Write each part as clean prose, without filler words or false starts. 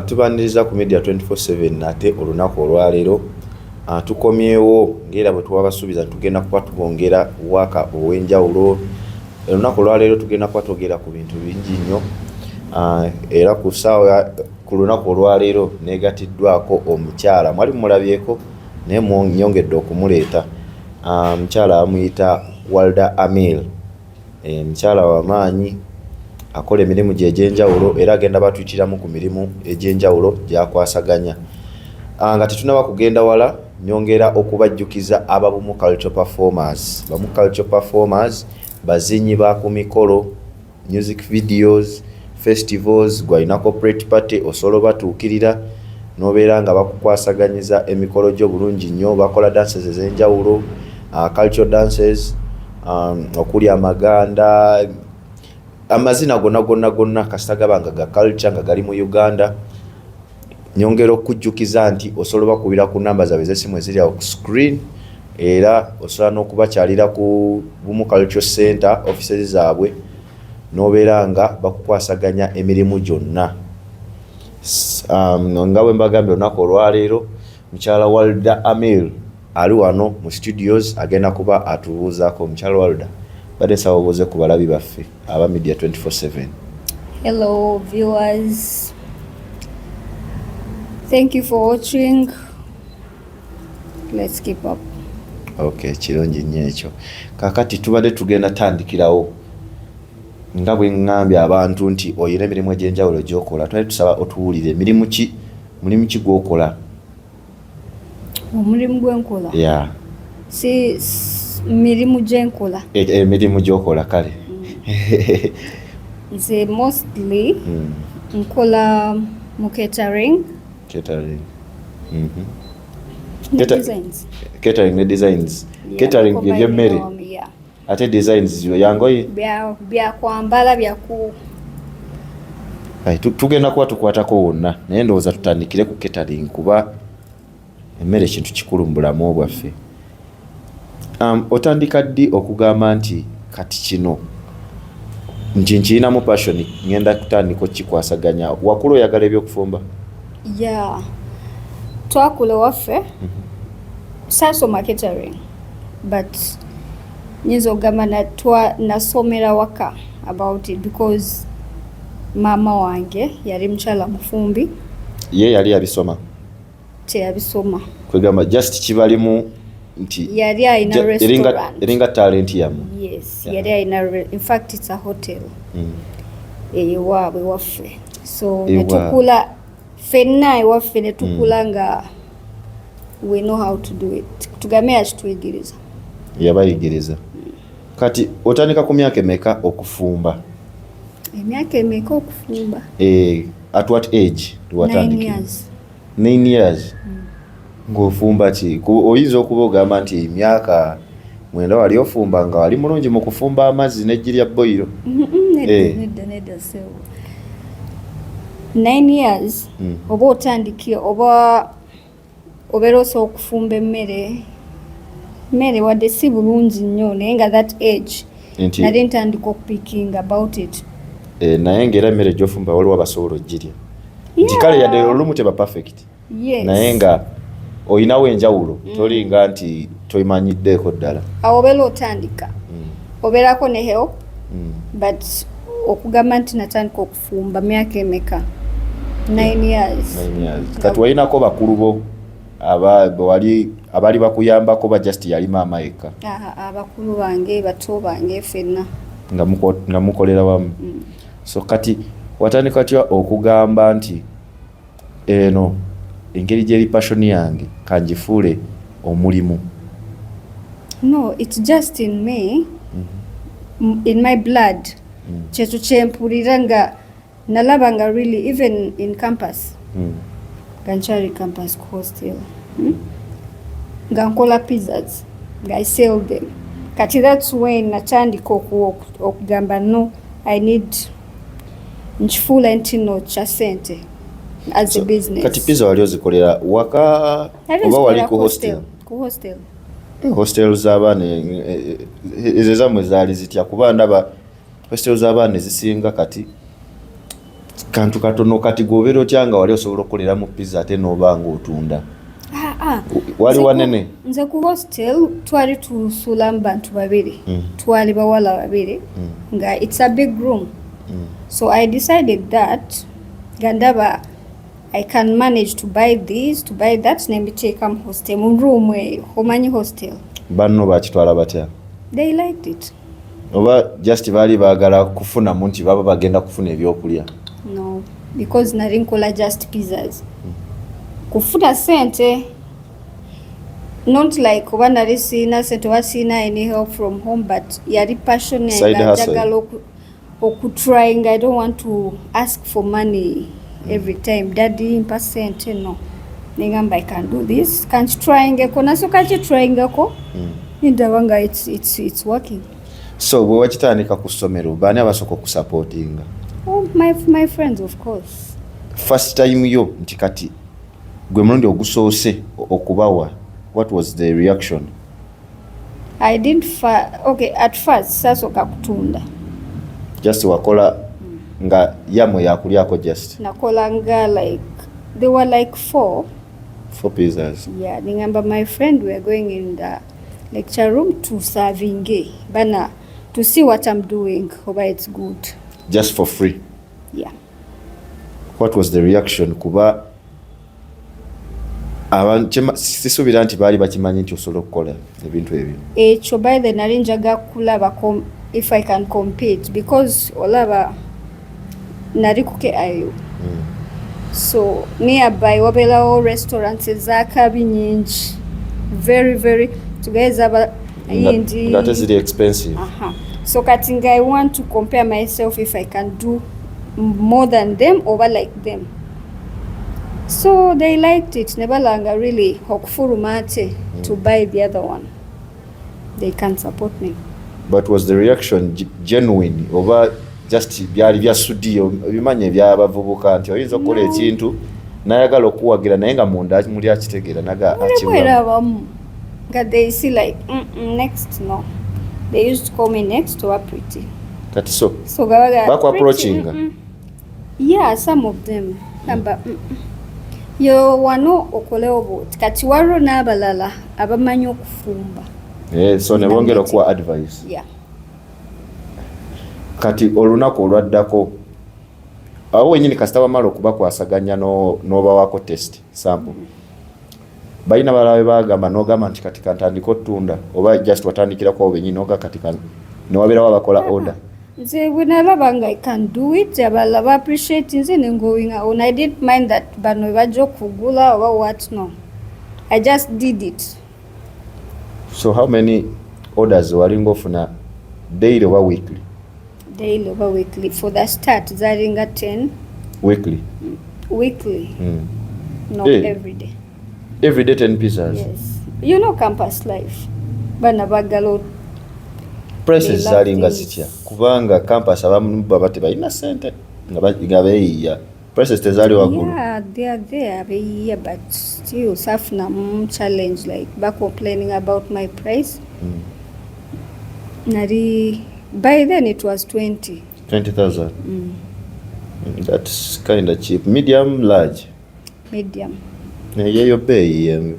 tubaniriza ku Media 24/7 nate olunaku olwaleero tukomyewo ngera bwe twabasuubiza tugenda kuba tubongera waka ow'enjawulo. Olunaku olwaleero tugenda kuba twogera ku bintu bingi nnyo era ku lunaku olwaleero neegatiddwako omukyala mwali mulabyeko naye nyongedde okumuleeta. Mukyala amuyita Walda Amil, mukyala w'amaanyi akola emirimu gye egy'enjawulo era agenda batuyitiramu ku mirimu egy'enjawulo gyakwasaganya. Nga tetunaba kugenda wala, nyongera okubajjukiza ababumu cultural performers. Bamu cultural performers bazinyi ba ku mikolo, music videos, festivals, gwalina corporate party osolo batuukirira nobeera nga bakukwasaganyiza emikolo gyo bulungi nnyo. Bakola dances ez'enjawulo, cultural dances, okuli amaganda, amazina gonna kasita gabanga ga culture nga gali mu Uganda. Nyongera okujjukiza nti osobola bakubira ku namba zaabwe ez'essimu eziri awo ku screen era osobola n'okubakyalira ku Bumu Cultural Center offices zaabwe n'obeera nga bakukwasaganya emirimu gyonna. Nga bwe mbagambye olunaku olwaleero mukyala Walda Amil ali wano mu studios agenda kuba atubuuzaako. Mukyala Walda, badde nsaba obuuze ku balabi baffe aba Media 24/7. Hello viewers, thank you for watching. Let's keep up. Okay, kirungi nnyo ekyo. Kakati tubadde tugenda tandikirawo nga bwe ngambye abantu nti oyina emirimu egy'enjawulo gy'okola. Twali tusaba otuwulire mulimu ki gw'okola? Omulimu gwenkola? Yeah. Si mirimu gyenkola? Emirimu gy'okola kale. Nze mostly nkola mu catering. Catering. Designs. Catering ne designs. Yeah, catering by'emmere. Yeah. Ate designs yo yangoye bya kwambala byaku. Tugenda kuba tukwatako wonna naye ndowooza tutandikire ku catering kuba emmere kintu kikulu mu bulamu bwaffe. Otandika ddi okugamba nti kati kino nkirinamu passion ngenda kutandika kikwasaganya? Wakulu oyagala ebyokufumba? Yeah. Twakula waffe sasoma catering but nyinza ogamba nasomera waka about it because maama wange yali mukyala mufumbi. Ye yali yabisoma? Teyabisoma. Kwegamba just kibalimu nti yali alina restaurant. Eringa talent yamu? Yes, yali alina, in fact it's a hotel. Ewaabwe waffe. So netukula fenna ewaffe netukula nga we know how to do it. Tugambe yakituyigiriza. Yabayigiriza. Kati otandika ku myaka emeka okufumba? Emyaka emeka okufumba? At what age watandika? 9 years. 9 years? Ng'ofumba ki? Oyinza okuba ogamba nti emyaka 9 wali ofumba nga wali mulungi mu kufumba amazzi n'eggi lya boyiro? Nedda sewo. 9 years oba otandikire oba obeera osobola okufumba emmere wadde si bulungi nnyo naye nga that age nali ntandika okupikinga about it. Naye ng'era emmere gy'ofumba waliwo abasobola oggirya nti kale yadde olumu teba perfect. Yes. Naye nga oyinawo enjawulo tolinga nti toyimanyiddeeko ddala. Awo obeera otandika obeerako ne help but okugamba nti natandika okufumba myaka emeka? 9 years. 9 years. Kati walinako bakulu bo abali bakuyambako ba just yali maama yekka? Abakulu bange, bato bange, fenna nga mukolera wamu. So kati watandika atya okugamba nti eno engeri gyeri passion yange kangifuule omulimu? No, it's just in me. In my blood. Kyekyo kyempulira nga nalaba nga really even in campus. Ganchari campus hostel. Nga nkola pizzas. Nga I sell them. Kati that's when natandika okugamba no, I need nkifuula ntino kya sente as a business. Kati pizza wali ozikolera waka oba wali ku hostel? Ku hostel. Hostel z'abaana ezo zammwe zaali zitya? Kuba ndaba hostel z'abaana ezisinga kati kantu katono kati gobeera otya nga wali osobola okukolera mu pizza ate n'oba ng'otunda wali wanene nze ku hostel twali tusuulamu bantu babiri twali bawala babiri nga it's a big room so I decided that gandaba I can manage to buy this to buy that nembiteeka mu hostel mu room eyo omanyi hostel banno bakitwala batya they liked it oba just baali baagala kufunamu nti baba bagenda kufuna ebyokulya no because nali nkola just pizzas kufuna sente not like oba nali siina sente oba siina any help from home but yali passion njagala okutrying I don't want to ask for money every time daddy mpa sente no ningamba I can do this can't tryingeko nasooka kitryingako ndaba nga it's working so bwe wakitandika ku ssomero baani abasooka okusupportinga my friends of course first time yo nti kati gwe mulundi ogusoose okubawa what was the reaction I didn't okay at first sasooka kutunda just wakola nga yamwe yakulyako just nakola nga like they were like four pizzas yeah ningamba my friend we are going in the lecture room to serving bana to see what I'm doing hope it's good just for free yeah what was the reaction kuba sisuubira nti baali bakimanyi nti osobola okukola ebintu ebyo ekyo by the nali njaga kulaba if I can compete because olaba nali ku KIU so nearby wabeerawo restaurants ezakabi nyingi very tugeza yindi nga teziri expensive so kati nga I want to compare myself if I can do more than them or like them so they liked it nebalanga really okufuluma ate to buy the other one they can support me but was the reaction genuine oba just byali bya studio bimanye byabavubuka nti oyinza okukola ekintu nayagala okuwagira naye nga munda muli akitegeera naga achimu they see like next no they used to call me next or pretty kati so back approaching yeah some of them number yo wano okolewo bot kati waro n'abalala abamanyi okufumba so ne bongera okuwa advice yeah kati olunaku olwaddako awo wenyini kasita bamala okubakwasaganya n'obawako test sample balina balabe bagamba n'ogamba nti kati kantandika otunda oba just watandikirako awo wenyini oga kati newabeerawo abakola order nze bwe nalaba nga I can do it abalala ba appreciate nze ne going on I didn't mind that bano bajja okugula oba what no I just did it so how many orders walinga ofuna daily oba weekly daily over weekly for the start zaringa 10 weekly not every day 10 pizzas yes you know campus life bana bagalo prices zalinga zitya kubanga campus abamu baba tebalina sente nga beeyiya prices tezali waggulu yeah they are there beeyiya but still safuna challenge like back complaining about my price nari by then it was 20,000 that's kind of cheap medium large medium yeyo beeyi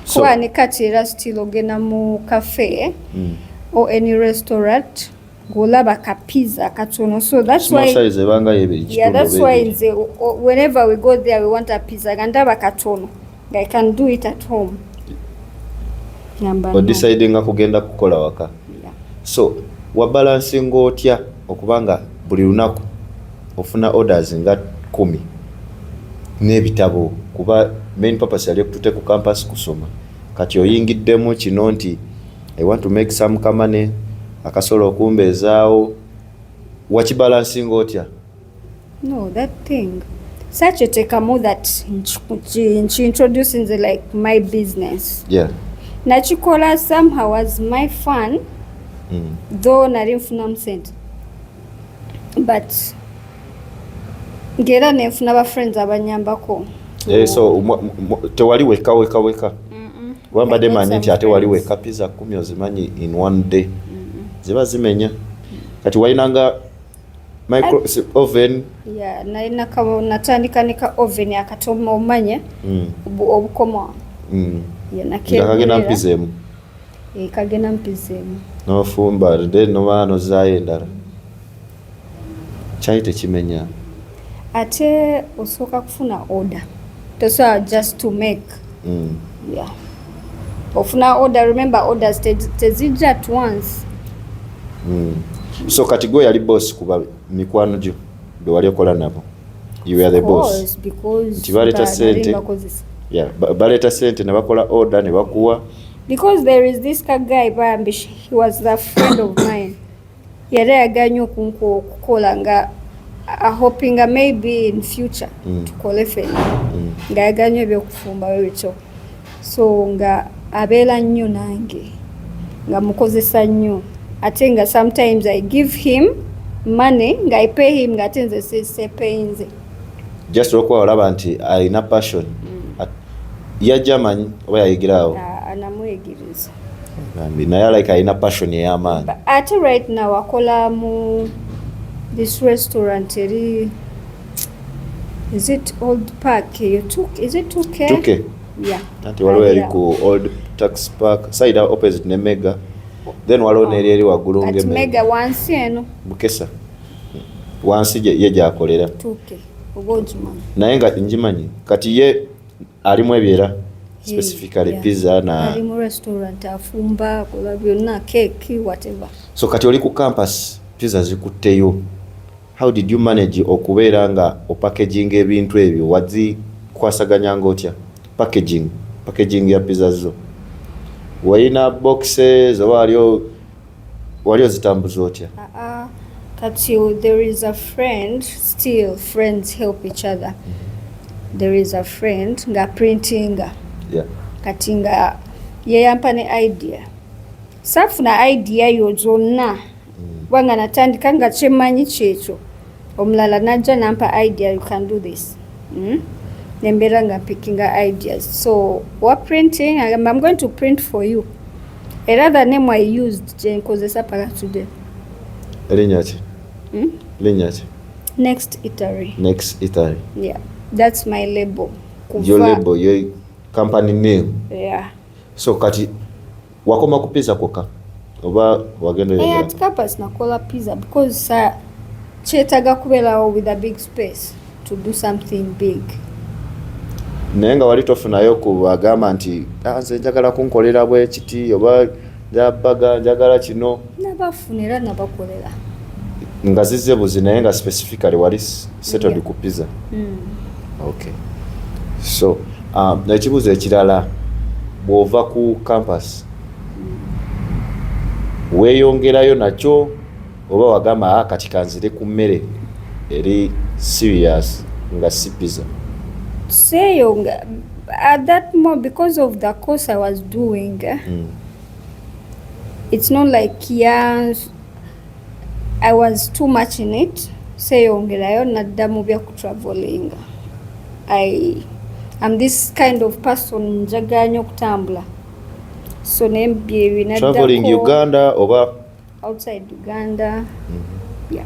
so kwa ne kati era still ogenda mu cafe or any restaurant golaba ka pizza katono so that's small why size ebanga yebiri yeah that's why nze whenever we go there we want a pizza gandaba katono I can do it at home or deciding kugenda kukola waka yeah. So wabalancing otya okubanga buli lunaku ofuna orders nga 10 n'ebitabo kuba main purpose yali okutute ku campus kusoma kati oyingiddemu kino nti I want to make some money akasolo okumbezaawo wakibalancing otya no that thing such a take more that introducing the like my business yeah nachikola somehow as my fun though nari nfuna msente but ngera nefuna ba friends abanyambako so tewali weka wamba de maniti ate wali weka pizza 10 ozimanyi in one day ziba zimenya kati wainanga micro oven yeah nalina kama natandika nika oven akatomo omanye obukoma kagenda mpizemu kagenda mpizemu nofumba then nomano zayo endala chai tekimenya ate osooka kufuna order tosobola just to make yeah ofuna order. Remember orders tezijja at once. So kati gwe yali boss kuba mikwano gyo be wali okola nabo, you were the boss because baleta sente baleta sente ne bakola order ne bakuwa because there is this guy Bambi, he was the friend of mine yali yaganya okukola nga hoping maybe in future tukole fena nga yaganya ebyokufumba webityo so nga abeera nnyo nange nga mukozesa nnyo ate nga sometimes I give him money nga I pay him nga ate nze sepeyinze just okuba olaba nti alina passion yajja amanyi oba yayigirawo anamwegiriza naye like alina passion ey'amaanyi ate right now akola mu this restaurant eri is it Old Park is it 2K? Yeah. Anti waliwo yali ku Old Tax Park side opposite ne Mega then waliwo neri eri waggulu nge Mega wansi eno Bukesa wansi ye gyakolera 2K obojimanyi naye nga njimanyi kati ye alimu ebyera specifically pizza na ali mu restaurant afumba kola byonna cake whatever. So kati oli ku campus pizza zikutteyo, how did you manage okubeera nga opackaging ebintu ebyo wazi kwasaganyanga otya packaging ya pizza zo waina boxes oba waliyo zitambuza otya? Kati there is a friend, still friends help each other. There is a friend nga printinga kati nga yeyampa ne idea safuna idea yo zonna wanga natandika nga kyemanyi kyekyo omulala najja nampa idea, you can do this nembera nga picking ideas. So what printing, I'm going to print for you. Another name I used jenkozesa pala today. Elinyati. Elinyati. Next Italy. Next Italy. Yeah, that's my label. Your label, your company name. Yeah. So kati wakoma ku pizza koka oba wagenda yegera? At campus nakola pizza because kyetaga kubeerawo with a big space to do something big. Naye nga wali tofunayo kubagamba nti nze njagala kunkolera bwe kiti oba njabaga njagala kino? Nabafunira nabakolera nga zizze buzi naye nga specifically wali settled ku pizza. Okay. So ekibuuzo ekirala bw'ova ku campus weeyongerayo nakyo oba wagamba kati kanzire ku mmere eri serious nga si pizza? Sayonga at that moment because of the course I was doing it's not like I was too much in it. Sayongerayo nadda mu bya ku traveling. I'm this kind of person njaganya okutambula. So nembye binadda traveling Uganda oba outside Uganda. Yeah.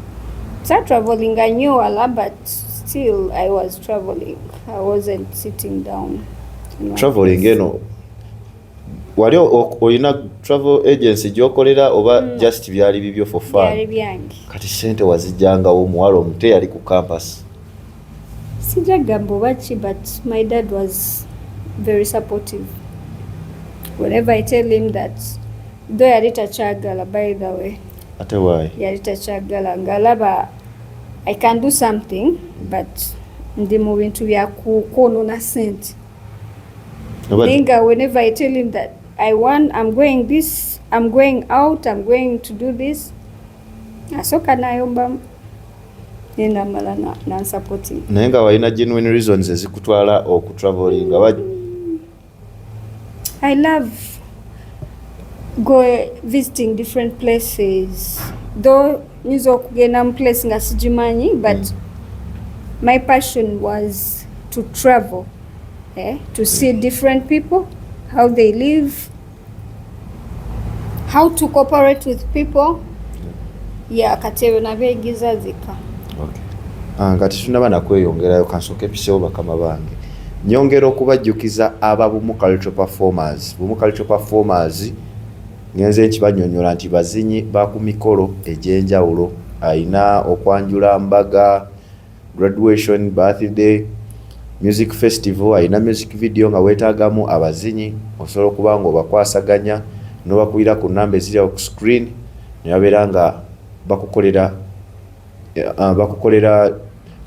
So traveling I knew a lot, but still I was traveling. I wasn't sitting down. Traveling eno wali olina travel agency gyokolera oba just byali bibyo for fun? Byali byange. Kati sente wazijjangawo omuwala omute yali ku campus? Sijagamba bachi, but my dad was very supportive. Whenever I tell him that, though yali takyagala, by the way. Ate why? Yali takyagala ngalaba I can do something, but ndi mu bintu bya kukoonona sente. Whenever I tell him that I'm going this, I'm going out, I'm going to do this, asoka nayomba nenda mala na supporting. Naye nga walina genuine reasons ezikutwala okutraveling. I love visiting different places. Though nizo kugenda mu place nga sijimanyi, but my passion was to travel, to see different people, how they live, how to cooperate with people. Yeah, katero na begiza zika. nga tetunaba nakweyongerayo kansooka episeewo bakama bange nyongera okubajjukiza aba Bumu Cultural Performers. Bumu Cultural Performers ngenze nkibanyonyola nti bazinyi ba ku mikolo egy'enjawulo, ayina okwanjula mbaga, graduation, birthday, music festival, ayina music video nga weetaagamu abazinyi osobola okuba nga obakwasaganya n'obakubira ku nnamba eziri ku screen ne babeera nga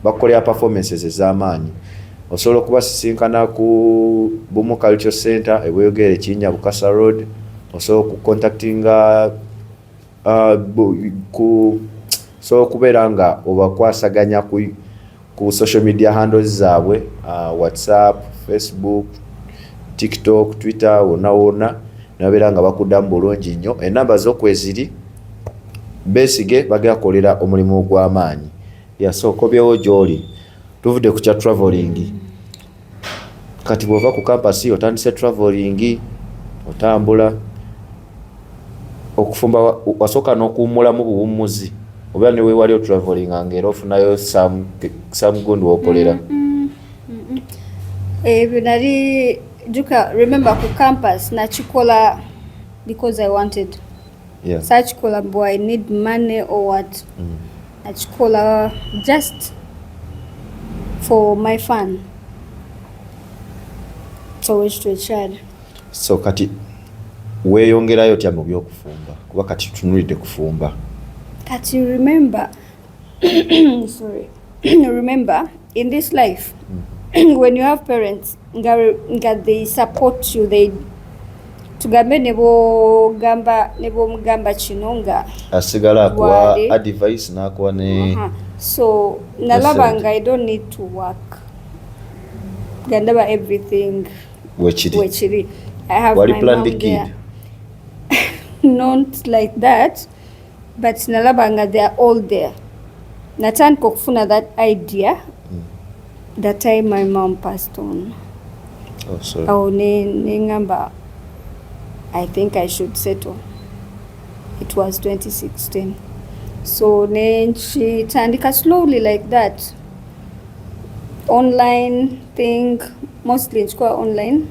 bakukolera performances ez'amaanyi. Osobola okubasisinkana ku Bumu Cultural Center ebweyogere Kinnya Bukasa Road. Osobola okucontactinga so okubeera nga obakwasaganya ku social media handles zaabwe, WhatsApp, Facebook, TikTok, Twitter, wonna nabeera nga bakuddamu bulungi nnyo. Enamba z'okweziri beesige bagakolera omulimu gw'amaanyi. Yasokobyewo gy'oli tuvudde ku kya traveling. Kati bw'ova ku campus otandise traveling, otambula okufumba, wasooka n'okuwummulamu buwummuzi oba ne weewali traveling ng'era ofunayo some good w'okolera. Ebyo nali juka remember ku campus nakikola because I wanted. Yeah. Sakikola mbu I need money or what. Nakikola just for my fun. So wish to a child. So kati weeyongerayo tya mu by'okufumba kuba kati tunulidde kufumba. Kati remember sorry remember in this life when you have parents nga they support you, they tugambe nebo mugamba kino nga asigala akuwa advice n'akuwa ne so nalaba nga I don't need to work gandaba everything wechiri. I have my mom there. Not like that, but nalaba nga they are all there. Natandika okufuna that idea that time my mom passed on. Oh, sorry. Oh, nengamba I think I should settle. It was 2016. So then she tandika slowly like that. Online thing, mostly it's quite online.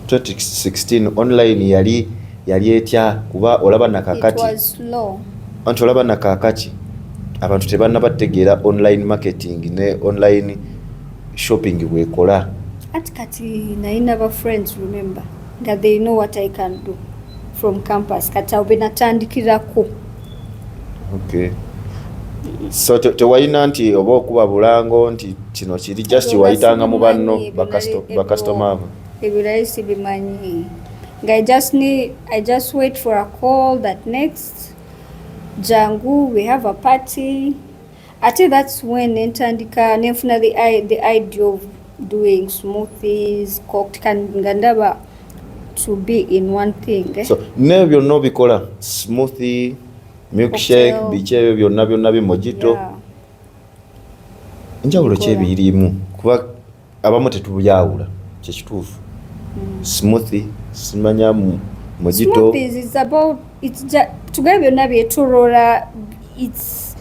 2016 online yali etya kuba olaba nakakati. It was slow. Anti olaba nakakati abantu tebanna bategeera online marketing ne online shopping bwekola. At kati naina ba friends remember that they know what I can do from campus. Kati obe natandikirako. Okay. So tewalina nti oba okuba bulango nti kino kiri just wayitanga mu banno bakasitoma abo. Ebiraisi bimanyi. I just wait for a call that next jangu we have a party. Ate that's when entandika nefuna the idea of doing smoothies, cocktail ngandaba to be in one thing. So nebyo no bikola smoothie, milkshake, biche byonna bimojito. Njawulo kyebirimu kuba abamu tetubuyawula kyekituufu. Smoothie simanya mojito. Smoothies is about it's just tugabe byonna byetoloola. It's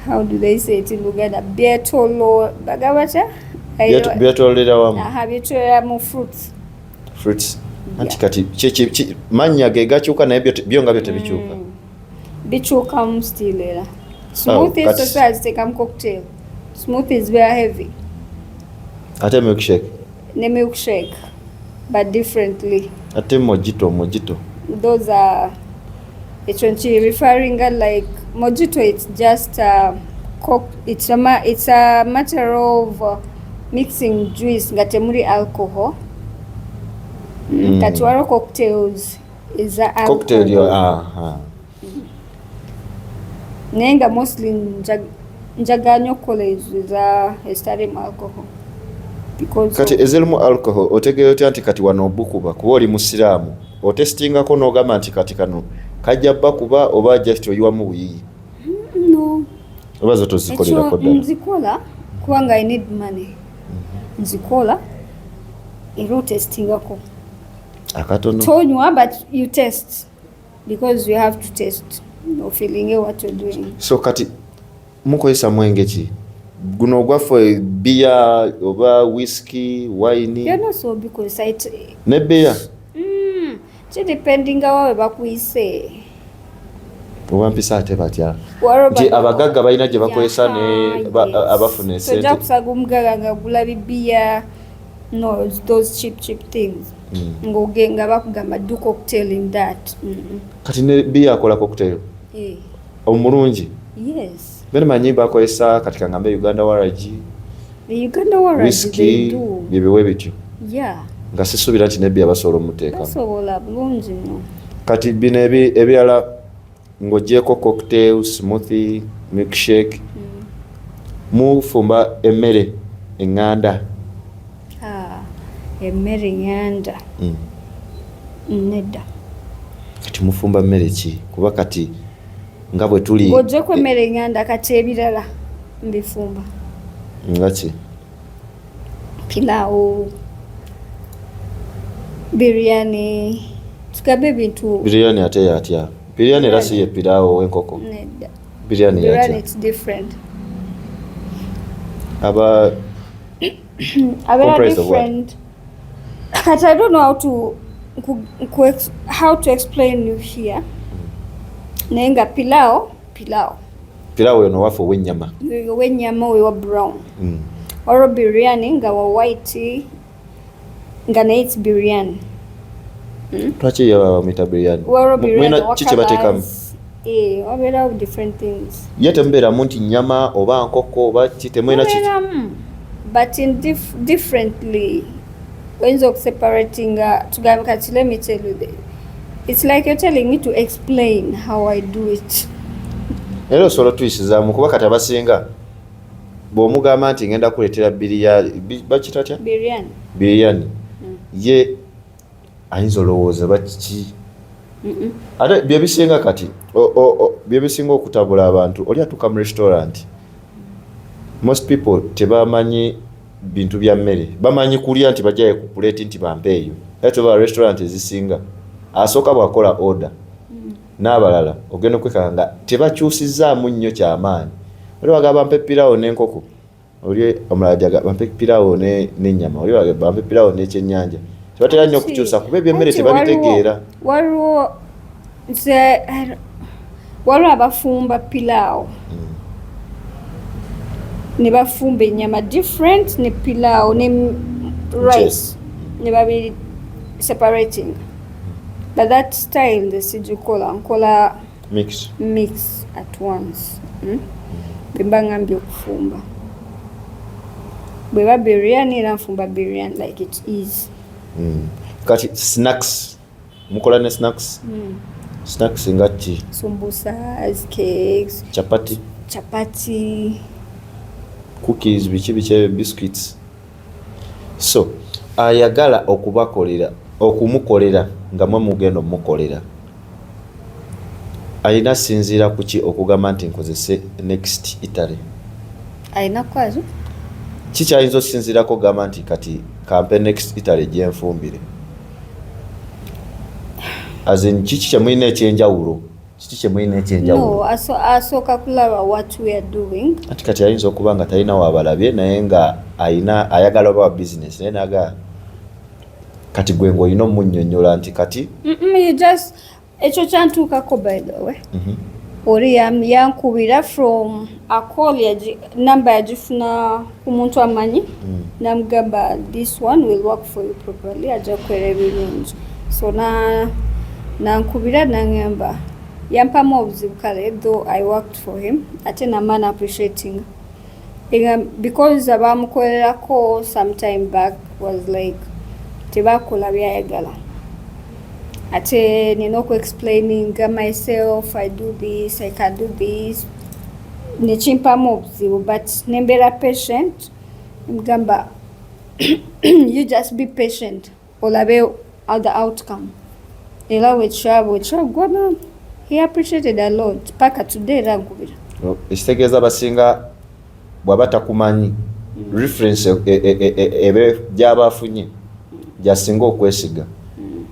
how do they say it in Uganda? Byetolo bagabata byetolera wamu. Byetolera mu fruits. Anti kati manya ge gakyuka naye byo nga byo tebikyuka. Bikyukamu still era. Smoothies sasa zitekamu cocktail. Smoothies very heavy. Ate milkshake. Ne milkshake, but differently. Ate mojito. Those are echonchi referring like mojito. It's just it's a matter of mixing juice ngatemuri alcohol. Katuwaro cocktails is a alcohol. Cocktail Nenga mostly njaganyo college is a stadium alcohol. Because kati ezelimu alcohol otegeera otya nti kati wano obukuba kuba oli musiraamu otestingako n'ogamba nti kati kano kajja bba kuba oba just oyiwamu buyiyi. No. Oba zo tozikolerako ddala. Nzikola kubanga I need money. Nzikola era otestingako. Akatono. Tonywa but you test because you have to test. No feeling what you're doing. So kati mukozesa mwenge ki guno gwaffe bia oba whisky wine byonna osobikozesa ne bia kidependinga wawe bakuyise oba mpisa ate batya nti abagagga balina gye bakozesa ne abafuna esente tojja kusaga omugaga nga gula bibiya no those cheap things nga bakugamba do cocktail in that kati ne bia akola cocktail omulungi yes bene manyi bakozesa kati kangambe Uganda Waragi they do bibiwe bityo nga sisuubira nti ne bia basobola omuteekamu basobola bulungi no kati bino ebirala ng'ogyeko cocktail smoothie milkshake mufumba emmere eŋŋanda emmere eŋŋanda nedda kati mufumba mmere ki kuba kati nga bwe tuli ng'ogyeko emmere eŋŋanda kati ebirala mbifumba nga ki pilawo biryani tugambe ebintu biryani ate yatya biryani era si ye pilawo w'enkoko nedda biryani yatya it's different aba different but I don't know how to explain you here nenga pilawo eno waffe ow'ennyama ow'ennyama we wa brown oro biryani nga wa white nga naye it's biryani twaki yabamita biryani mwina ki kyebateekamu wabeerawo different things ye temubeeramu nti nnyama oba nkoko oba ki temwina ki but in differently oyinza okuseparatinga tugambe kati let me tell you it's like you're telling me to explain how I do it era osobola tuyisizaamu kuba kati abasinga bw'omugamba nti ngenda kuleetera bakitatya biryani ye ayinza olowooza bakiki ate byebisinga kati byebisinga okutabula abantu oli atuuka mu restaurant most people tebamanyi bintu bya mmere bamanyi kulya nti bajjaye ku plate nti bampeeyo ate ba restaurant ezisinga asooka bwakola order n'abalala ogenda okwekanga nga tebakyusizaamu nnyo kyamaanyi oli wagamba bampe pirawo n'enkoko oli omulala jaga bampe pirawo n'ennyama oli bampe pirawo n'ekyennyanja tebatera nnyo okukyusa kuba ebyemmere tebabitegeera waliwo abafumba pilawo ne bafumba ennyama different ne pilawo ne rice ne babiri separating but that style nze sigikola nkola mix at once bemba ngambye okufumba bweba biryani era nfumba biryani like it is kati snacks mukola ne snacks snacks ngati sumbusas cakes chapati cookies bichi biscuits so ayagala okumukolera nga mwe mugenda omukolera alina sinzira kuki okugamba nti nkozese next Italy alina kwazo kikyayinza osinzirako gamba nti kati kampe next Italy gyenfumbire azin kiki kyemulina ekyenjawulo no asooka kulaba what we are doing ati kati ayinza okuba nga talina wabalabye naye nga ayagala oba business naye naga kati gwe ng'olina omunnyonnyola nti kati ekyo kyantuukako by the way oli yankubira from a call number yagifuna ku muntu amanyi namugamba this one will work for you properly ajja kukolera ebirungi so nankubira nangamba yampamu obuzibu kale though I worked for him ate naman appreciating because abamukolerako sometime back was like tebakola byayagala ate nina explaining myself I do this I can do this nekimpamu obuzibu but nembeera patient mugamba you just be patient olabe the outcome era wekirabwa he appreciated a lot paka today rankubira ekitegeeza basinga bw'aba takumanyi reference ebe gy'abafunye gyasinga okwesiga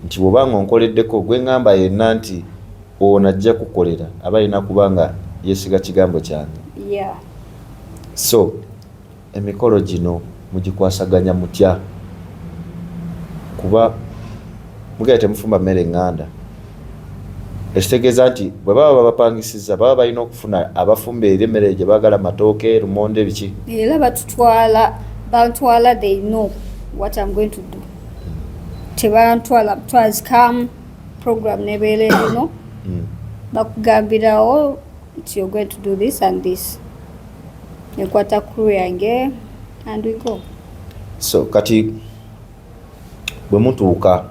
nti bw'obanga onkoleddeko gwe ngamba yenna nti ono ajja kukolera aba alina kubanga yeesiga kigambo kyange Yeah. So emikolo gino mugikwasaganya mutya kuba mugenda temufumba mmere nganda ekitegeeza nti bwe baba babapangisiza baba balina okufuna abafumba eri emmere gye baagala matooke lumonde biki era bantwala they know what I'm going to do tebantwala twas come program nebeera erino bakugambirawo nti you're going to do this and this nekwata crew yange and we go. So kati bwe mutuuka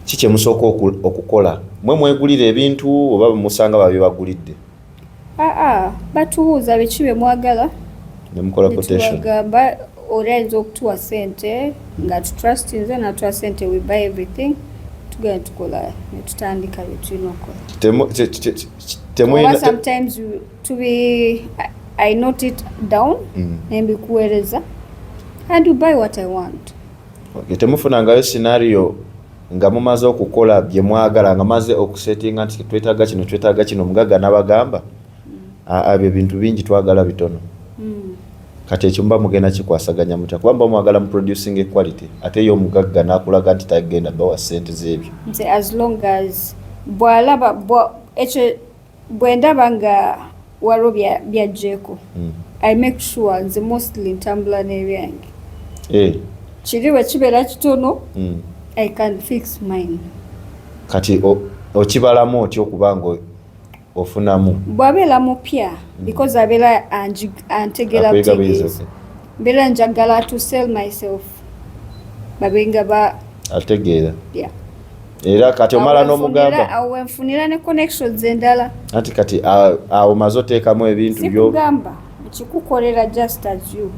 ki kye musooka okukola mwe mwegulira ebintu oba musanga babibagulidde? Batubuuza biki bye mwagala ne mukola quotation bagamba oyinza okutuwa sente nga tutrustinze natuwa sente we buy everything tugenda tukola ne tutandika bye tulina okukola. Sometimes I note it down nembikuweereza and you buy what I want. Okay, temufunangayo scenario nga mumaze okukola bye mwagala nga maze okusettinga nti twetaaga kino mugagga n'abagamba abyo bintu bingi twagala bitono kati ekyo mba mugenda kikwasaganya mutya kuba mba mwagala mu producing equality ate yo omugagga n'akulaga nti tagenda bawa ssente z'ebyo nti as long as bwendaba nga waliwo byajjeeko I make sure nze mostly ntambula n'ebyange kiri bwe kibeera kitono I can fix mine. Kati okibalamu otyo okuba nga ofunamu bwabeera mupya because abeera antegera butegeeza mbeera njagala to sell myself babenga ba ategeera era kati omala n'omugamba awo nfunira ne connections endala anti kati awo maze oteekamu ebintu byo sikugamba kikukolera just as you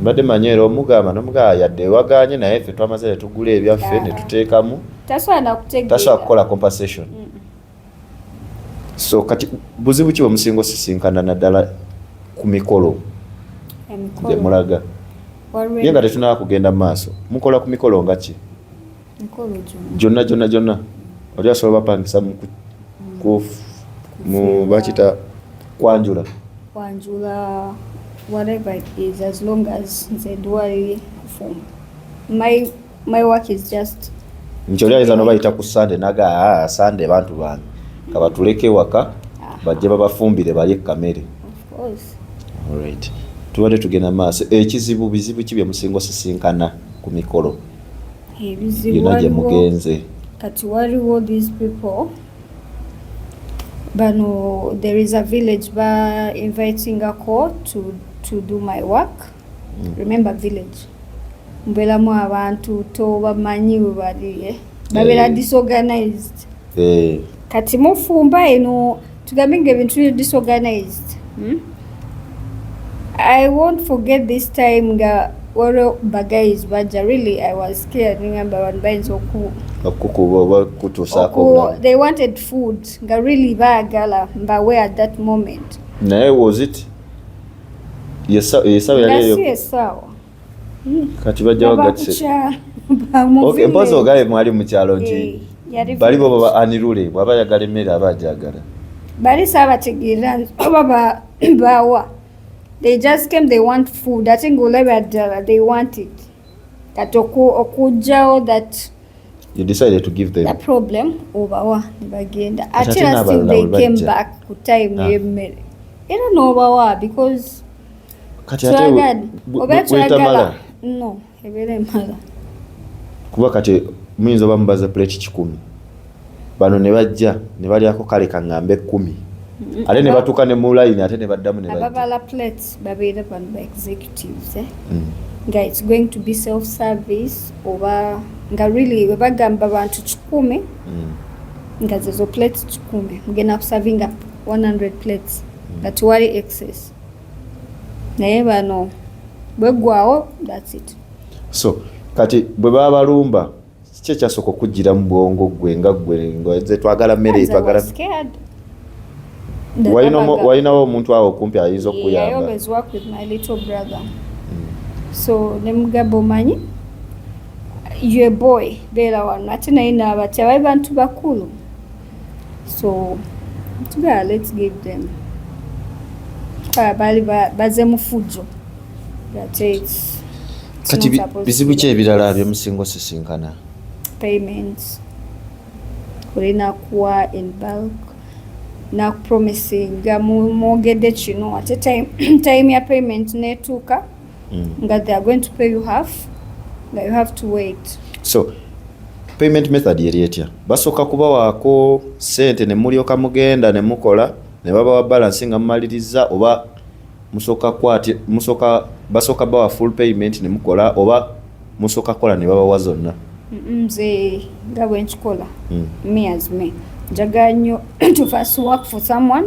mbadde manyi era omugamba yadde ewaganye naye ffe twamaze netugula ebyaffe ne tuteekamu tasobola kukola compensation. So kati buzibu ki bwemusinga osisinkana naddala ku mikolo gye mulaga ye nga tetunaba kugenda mu maaso mukola ku mikolo nga ki gyonna oli asobola bapangisa mu bakita kwanjula whatever it is, as long as nze duwali kufumba. My work is just nkyoli ayinza nobayita ku Sunday naga Sunday bantu bange kabatuleke waka bajje babafumbire balye kamere. Of course. All right. Tuwade tugenda maaso bizibu ki bye musingo sisinkana ku mikolo bizibu mugenze kati waliwo these people bano there is a village by inviting a call to do my work. Remember village mbelamu abantu to bamanyi bali babera disorganized kati mufumba eno tugamenge ebintu disorganized. I won't forget this time nga waro bagais baja really I was scared remember one binds they wanted food nga really bagala mba where at that moment naye was it yesawa yali kati bajja wagatse okay mpozo ogaye mwali mu kyalo nti bali bo baba anirule bwaba yagala emmere abajagala bali sabategeera baba bawa they just came they want food I think they want it katoku okujjao that you decided to give them the problem obawa nibagenda until still they came back ku time yemmere era nobawa because kati ate obetamala no ebere mala kuba kati muyinza bamubaza plate 10 bano ne bajja ne balyako kale kangambe 10 ate ne batuka ne mu line ate ne baddamu ne bajja ababala plates babeera bano ba executives nga it's going to be self service oba nga really we bagamba bantu 10 nga zezo plates 10 mugenda kuservinga 100 plates that wali excess naye bano bwegwawo that's it. So kati bwe baba balumba kye kyasoko kugira mu bwongo gwe nga gwe ngoze twagala mmere twagala wayinawo omuntu awo kumpi ayinza okuyamba. I always work with my little brother. So nemugabo manyi you boy bela wana ate naye n'abati abayi bantu bakulu so let's give them. bali baze mu fujjo kati bizibu ki ebirala byemusinga osisinkana? Payments olina kuwa in bulk nakupromisinga mwogedde kino ate time ya payment netuuka nga they are going to pay you half nga you have to wait. So payment method yeri etya? Basooka kubawaako sente ne mulyoka mugenda ne mukola ne babawa balance nga mumaliriza, oba basooka bawa full payment ne mukola, oba musooka kola ne babawa zonna? Nze nga bwe nkikola me as me njagala nnyo to first work for someone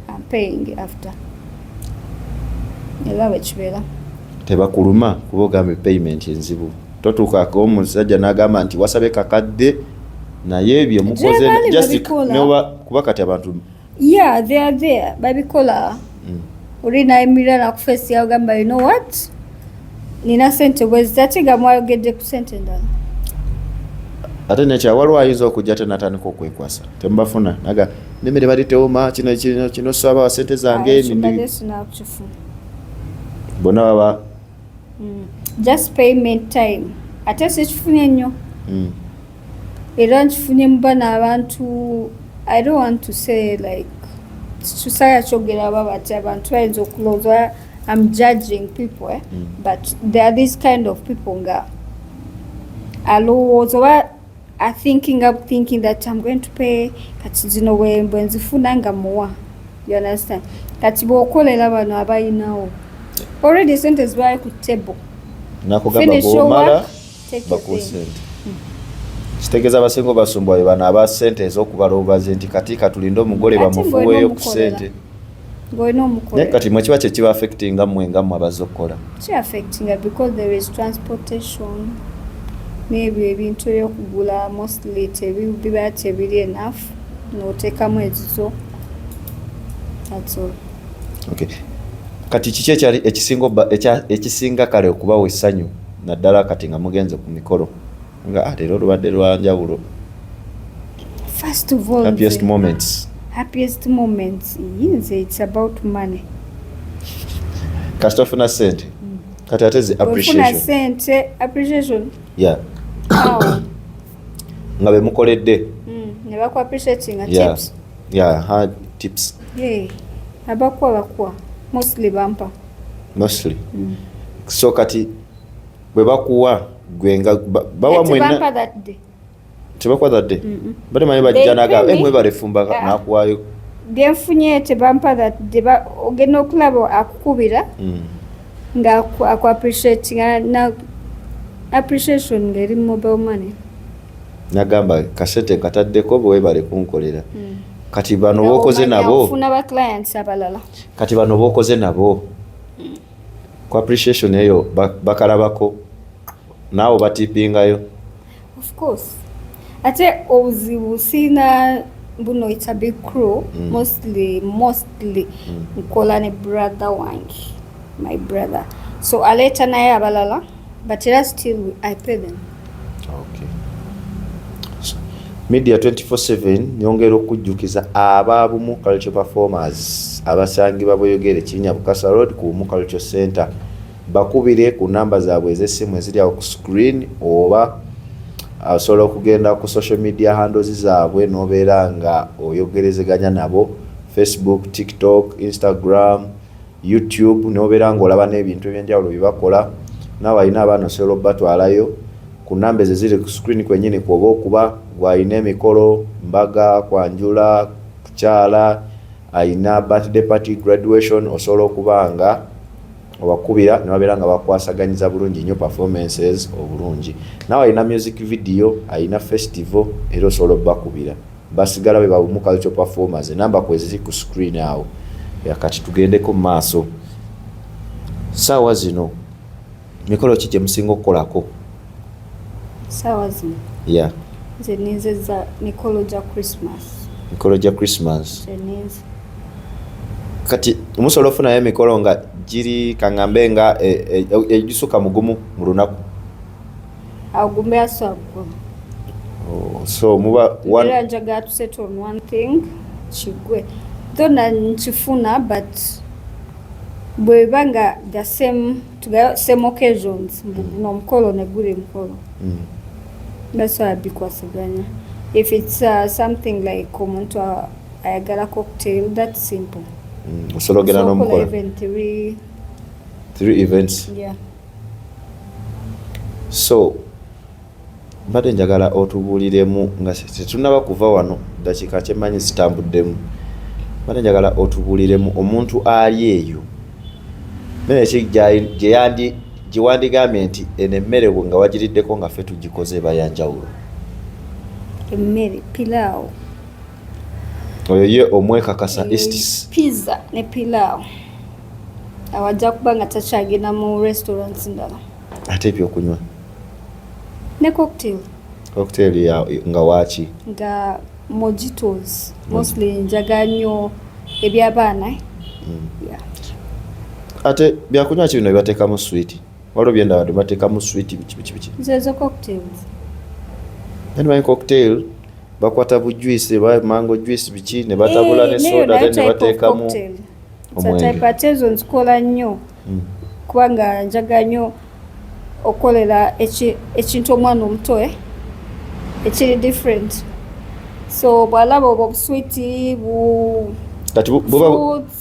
and paying after. Era bwe kibeera. Tebakuluma kuba ogambe payment enzibu? Totuukako omusajja n'agamba nti wasabe kakadde naye ebyo mukoze kuba kati abantu they are there babikola. Olina emirala nakufeesi yagamba you know what nina sente bwezi ate nga mwayogedde ku sente endala. Ate nekyawaliwo ayinza okujja ate natandika okwekwasa temubafuna naga nemere bali teoma kino saba wa sente zange bona baba just payment time ate sikifunye nnyo era nkifunye mu bana abantu. I don't want to say like tusaya kyogera baba ati abantu bayinza okulowooza I'm judging people but there are these kind of people nga alowooza oba are thinking that I'm going to pay kati zino bwe nzifuna nga muwa. You understand? Kati bw'okolera bano abayinawo already sente zibaye ku table nakugamba bw'omala bakuwa sente. Kitegeeza abasinga basumbwa bano aba sente ez'okubaloobaze nti kati katulinde omugole bamufuweeyo ku sente. Naye kati mwe kiba kyekiba affectinga mmwe nga mmwe abaze okukola? Ki affectinga because there is transportation n'ebyo ebintu ebyokugula mostly biba tebiri enough n'oteekamu ezizo. That's all. Okay. Kati kiki ekyali ekisinga kale okubawa essanyu naddala kati nga mugenze ku mikolo nga leero olubadde lwa njawulo? First of all, happiest moments it's about money. Kasita ofuna sente kati ate zi appreciation nga be mukoledde ne baku appreciating tips abakuwa mostly bampa so kati bwe bakuwa gwenga bawa mwena tebakuwa that day bade manyi bajja naga mwe balefumba nakuwayo byenfunye tebampa that day ogenda okulaba akukubira nga aku appreciate na appreciation ngeri mobile money nagamba kasete kataddeko bwe bale kunkolera kati bano bokoze nabo ufuna ba clients abalala kati bano bokoze nabo ku appreciation eyo bakalabako naawe batipingayo of course ate obuzibu sina buno it's a big crew mostly nkola ne brother wange my brother so aleta naye abalala but still I pay them. Okay. Media 24/7 nyongera okujjukiza ababumu culture performers abasangibwa Buyogere Kinnya Bukasa Road ku Mu Culture Center bakubire ku namba zaabwe ez'essimu eziri awo ku screen oba osobola okugenda ku social media handles zaabwe n'obeera nga oyogerezeganya nabo Facebook, TikTok, Instagram, YouTube n'obeera ng'olaba n'ebintu eby'enjawulo bye bakola naawe alina abaana osobola obatwalayo ku namba eziri ku screen kwennyini kwoba okuba gw'alina emikolo mbaga kwanjula kukyala alina birthday party graduation osobola okuba nga obakubira ne babeera nga bakwasaganyiza bulungi nnyo performances obulungi naawe alina music video alina festival era osobola obbakubira basigala be babumu culture performers enamba kweziri ku screen awo yakati tugendeko mu maaso saawa zino mikolo ki gye musinga okukolako? Saawa zino nze ninzeza mikolo gya Christmas kati musobola ofunayo emikolo nga giri kaŋŋambe nga egisuka mugumu mu lunaku? Agumbe asagwa so muba era njagala to settle on one thing kigwe thona nkifuna but bwebanga the same occasions n'omukolo neguli mukolo. That's why bikwasaganya. If it's something like omuntu ayagala cocktail, that's simple. Osologera n'omukolo. Even three events. Yeah. So mbadde njagala otubuuliremu nga tetunaba kuva wano dakiika kyemanyi zitambuddemu. Mbadde njagala otubuuliremu omuntu ali eyo mmere gye wandigambye nti eno emmere nga wagiriddeko nga ffe tugikoze eba yanjawulo. Emmere pilao. Oyo ye omwekakasa Estis. Pizza ne pilao. Awajja kuba nga takyagenda mu restaurants ndala. Ate ebyokunywa. Ne cocktail. Cocktail ya nga waaki? Nga mojitos. Mostly njaga nnyo eby'abaana. Yeah. Ate byakunywa ki bino byebateekamu sweet? Waliwo byenda bantu bateekamu sweet biki? Zezo cocktails. Anyway, cocktail bakwata bu juice ba mango juice biki ne batabula ne soda ne bateekamu omwenge. Type atezo nzikola nnyo. Kubanga njaga nnyo okolera ekintu omwana omuto ekiri different. So bwalaba obo sweet bu kati buba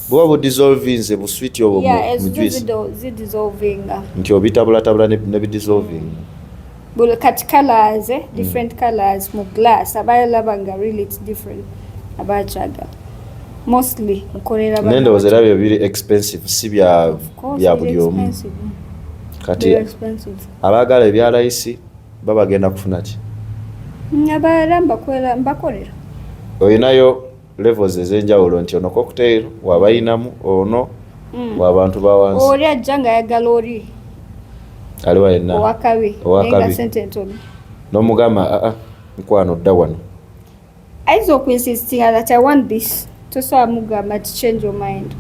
bu dissolving ze bu sweet obo mu juice. Zi dissolving. Nti obitabula ne bi dissolving. But cut colors, different colors mu glass. Abayalaba nga really it's different. Abachaga. Mostly nkolera bana. Nendo wazerabe biri expensive si bya buli omu. Kati abagala ebya rice baba genda kufuna ki? Abalamba kwela mbakolera. Oyinayo levels ez'enjawulo nti ono cocktail wabayinamu ono w'abantu bawansi. Oli ajjanga yagala oli. Aliwa yenna. Owakabi. Nenga sente ntono. N'omugamba nkwano dda wano. Aizo okuinsistinga that I want this. Tosobola mugamba to change your mind.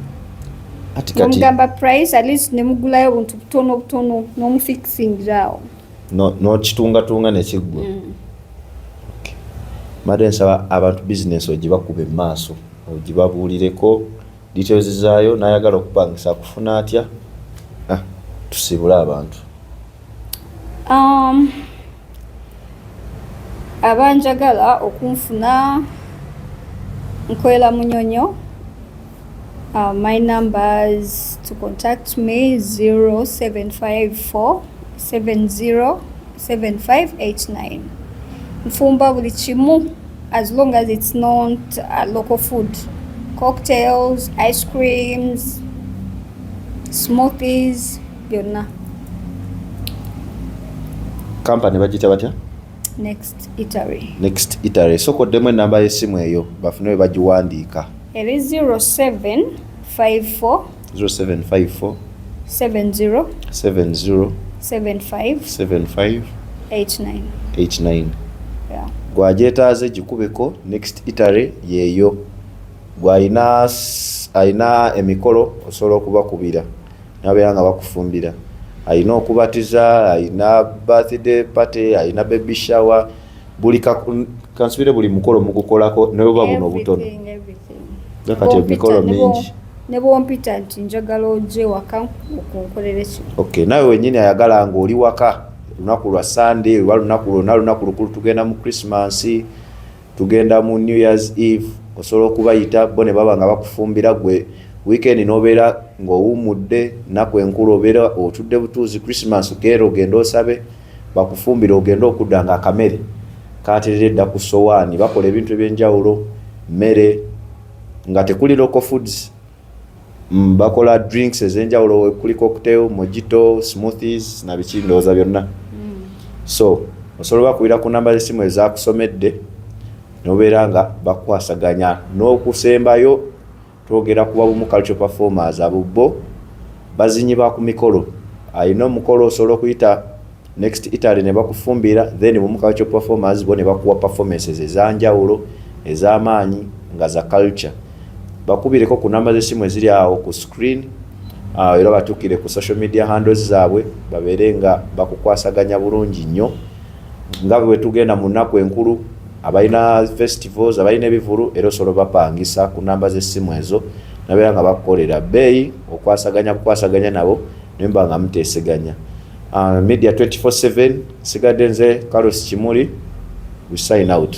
Ati kati. Mugamba price at least nemugulayo buntu butono n'omufixing awo. No kitunga nekiggwa. Okay. Madde nsaba abantu business ogibakube maaso. Ogibabuulireko details zaayo n'ayagala okupangisa kufuna atya. Tusibule abantu. Abanjagala okunfuna nkola munyonyo. My numbers to contact me 0754 707589. Mfumba buli kimu as long as it's not local food. Cocktails, ice creams, smoothies, byonna. Company bagita batya? Next Eatery. Sokoddemu enamba y'essimu eyo bafune we bagiwandiika. Eri 0754 70 75 89. Yeah. Gwagyetaaze gikubeko Next Eatery yeeyo. Gwalina alina emikolo osobola okubakubira nabeera nga bakufumbira. Alina okubatiza, alina birthday party, alina baby shower, buli kansubire buli mukolo mukukolako ne buba buno obutono. Kati emikolo mingi. Ne bwompita nti njagala ojje waka okunkolera ekyo. Okay, nawe wennyini ayagala nga oli waka lunaku lwa Sunday, lunaku lukulu tugenda mu Christmas, tugenda mu New Year's Eve, osobola okubayita bo ne baba nga bakufumbira gwe weekend n'obeera ng'owummudde naku enkulu obeera otudde butuuzi Christmas keero ogenda osabe bakufumbira ogenda okudda nga akamere kaaterera edda ku sowaani bakola ebintu eby'enjawulo mmere nga tekuli local foods bakola drinks ez'enjawulo kuli cocktail, mojito, smoothies na biki ndowooza byonna. So osobola bakubira ku namba z'essimu ezaakusomedde n'obeera nga bakwasaganya n'okusembayo twogera kuba bumu cultural performers abo bazinyi ba ku mikolo. Alina omukolo osobola okuyita Next Eatery ne bakufumbira then bumu cultural performers bo ne bakuwa performances ez'anjawulo ez'amaanyi nga za culture. Bakubireko ku namba z'essimu eziri awo ku screen era batukire ku social media handles zaabwe babeere nga bakukwasaganya bulungi nnyo nga bwe tugenda mu nnaku enkulu abalina festivals abalina ebivulu era osobola bapangisa ku namba z'essimu ezo nabeera nga bakolera beeyi okwasaganya nabo nemba nga muteeseganya. Media 24/7 sigadde nze Carlos Kimuli, we sign out.